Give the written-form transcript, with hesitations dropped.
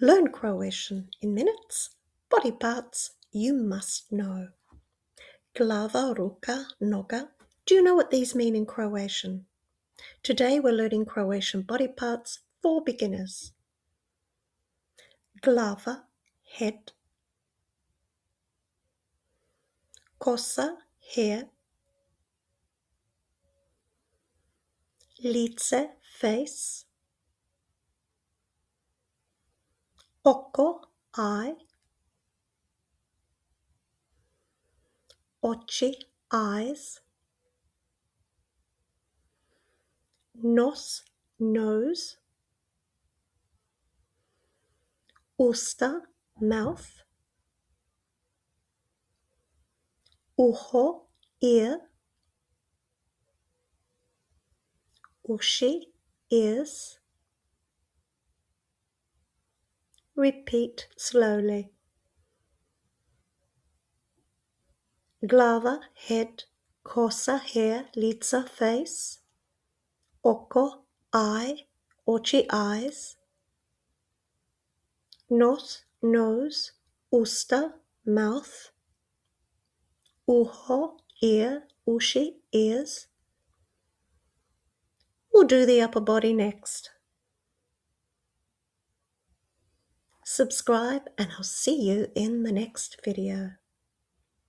Learn Croatian in minutes. Body parts you must know. Glava, ruka, noga. Do you know what these mean in Croatian? Today we're learning Croatian body parts for beginners. Glava, head. Kosa, hair. Lice, face. Oko, eye. Oči, eyes. Nos, nose. Usta, mouth. Uho, ear. Uši, ears. Repeat slowly. Glava, head. Kosa, hair. Lica, face. Oko, eye. Oči, eyes. Nos, nose. Usta, mouth. Uho, ear. Uši, ears. We'll do the upper body next. Subscribe and I'll see you in the next video.